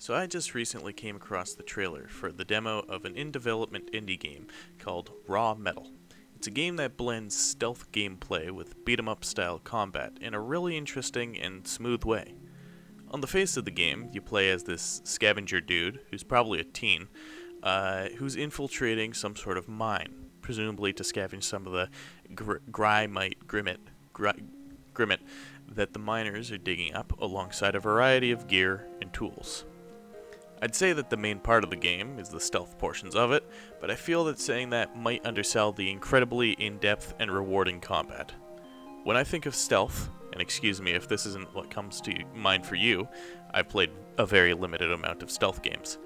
So I just recently came across the trailer for the demo of an in-development indie game called Raw Metal. It's a game that blends stealth gameplay with beat-em-up style combat in a really interesting and smooth way. On the face of the game, you play as this scavenger dude, who's probably a teen, who's infiltrating some sort of mine, presumably to scavenge some of the grimmet that the miners are digging up alongside a variety of gear and tools. I'd say that the main part of the game is the stealth portions of it, but I feel that saying that might undersell the incredibly in-depth and rewarding combat. When I think of stealth, and excuse me if this isn't what comes to mind for you, I've played a very limited amount of stealth games.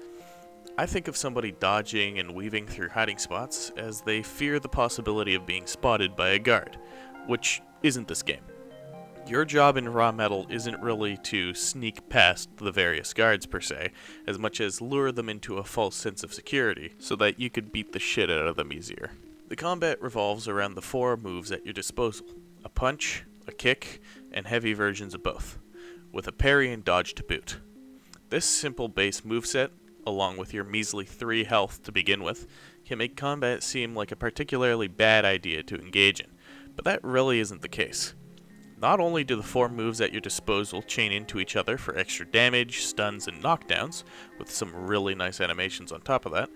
I think of somebody dodging and weaving through hiding spots as they fear the possibility of being spotted by a guard, which isn't this game. Your job in Raw Metal isn't really to sneak past the various guards per se, as much as lure them into a false sense of security so that you could beat the shit out of them easier. The combat revolves around the 4 moves at your disposal: a punch, a kick, and heavy versions of both, with a parry and dodge to boot. This simple base moveset, along with your measly 3 health to begin with, can make combat seem like a particularly bad idea to engage in, but that really isn't the case. Not only do the 4 moves at your disposal chain into each other for extra damage, stuns, and knockdowns, with some really nice animations on top of that,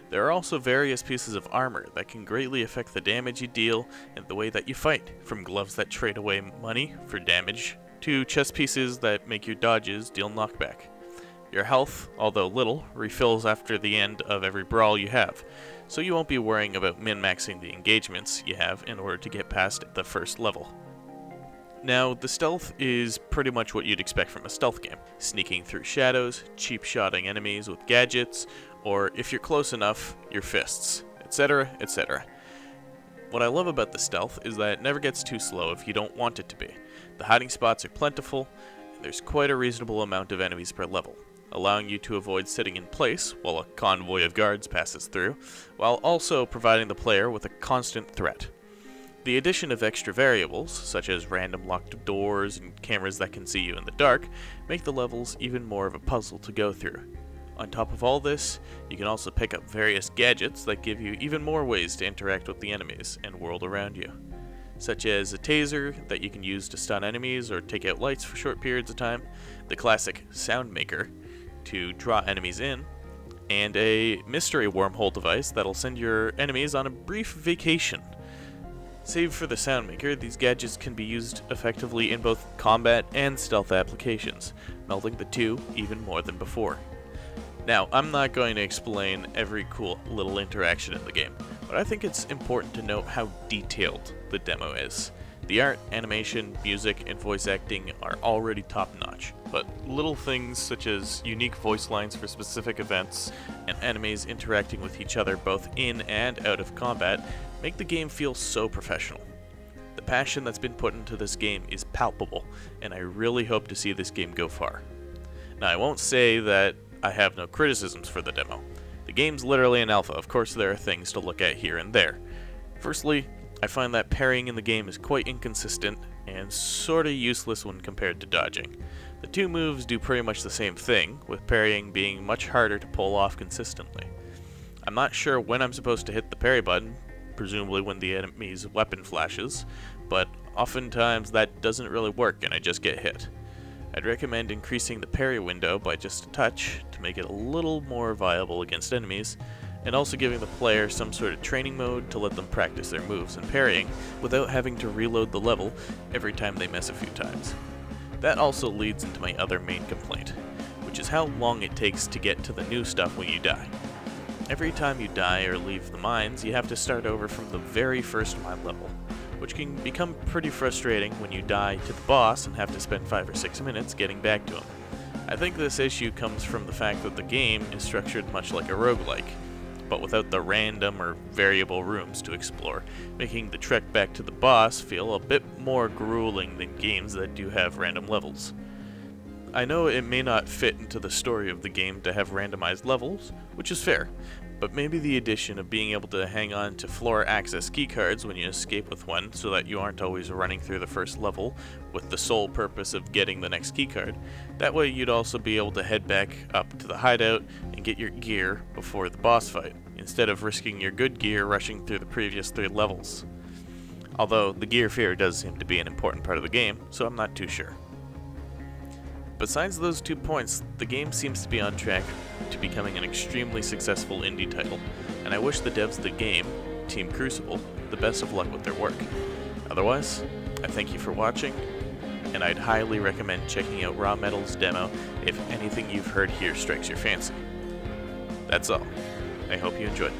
there are also various pieces of armor that can greatly affect the damage you deal and the way that you fight, from gloves that trade away money for damage, to chest pieces that make your dodges deal knockback. Your health, although little, refills after the end of every brawl you have, so you won't be worrying about min-maxing the engagements you have in order to get past the first level. Now, the stealth is pretty much what you'd expect from a stealth game. Sneaking through shadows, cheap-shotting enemies with gadgets, or if you're close enough, your fists, etc., etc. What I love about the stealth is that it never gets too slow if you don't want it to be. The hiding spots are plentiful, and there's quite a reasonable amount of enemies per level, allowing you to avoid sitting in place while a convoy of guards passes through, while also providing the player with a constant threat. The addition of extra variables, such as random locked doors and cameras that can see you in the dark, make the levels even more of a puzzle to go through. On top of all this, you can also pick up various gadgets that give you even more ways to interact with the enemies and world around you, such as a taser that you can use to stun enemies or take out lights for short periods of time, the classic sound maker to draw enemies in, and a mystery wormhole device that'll send your enemies on a brief vacation. Save for the Soundmaker, these gadgets can be used effectively in both combat and stealth applications, melding the two even more than before. Now, I'm not going to explain every cool little interaction in the game, but I think it's important to note how detailed the demo is. The art, animation, music, and voice acting are already top-notch, but little things such as unique voice lines for specific events and enemies interacting with each other both in and out of combat make the game feel so professional. The passion that's been put into this game is palpable, and I really hope to see this game go far. Now, I won't say that I have no criticisms for the demo. The game's literally an alpha. Of course, there are things to look at here and there. Firstly, I find that parrying in the game is quite inconsistent and sorta useless when compared to dodging. The 2 moves do pretty much the same thing, with parrying being much harder to pull off consistently. I'm not sure when I'm supposed to hit the parry button, presumably when the enemy's weapon flashes, but oftentimes that doesn't really work and I just get hit. I'd recommend increasing the parry window by just a touch to make it a little more viable against enemies, and also giving the player some sort of training mode to let them practice their moves and parrying without having to reload the level every time they miss a few times. That also leads into my other main complaint, which is how long it takes to get to the new stuff when you die. Every time you die or leave the mines, you have to start over from the very first mine level, which can become pretty frustrating when you die to the boss and have to spend 5 or 6 minutes getting back to him. I think this issue comes from the fact that the game is structured much like a roguelike, but without the random or variable rooms to explore, making the trek back to the boss feel a bit more grueling than games that do have random levels. I know it may not fit into the story of the game to have randomized levels, which is fair, but maybe the addition of being able to hang on to floor access keycards when you escape with one so that you aren't always running through the first level with the sole purpose of getting the next keycard. That way you'd also be able to head back up to the hideout and get your gear before the boss fight, instead of risking your good gear rushing through the previous 3 levels. Although the gear fear does seem to be an important part of the game, so I'm not too sure. Besides those 2 points, the game seems to be on track to becoming an extremely successful indie title, and I wish the devs of the game, Team Crucible, the best of luck with their work. Otherwise, I thank you for watching, and I'd highly recommend checking out Raw Metal's demo if anything you've heard here strikes your fancy. That's all. I hope you enjoyed.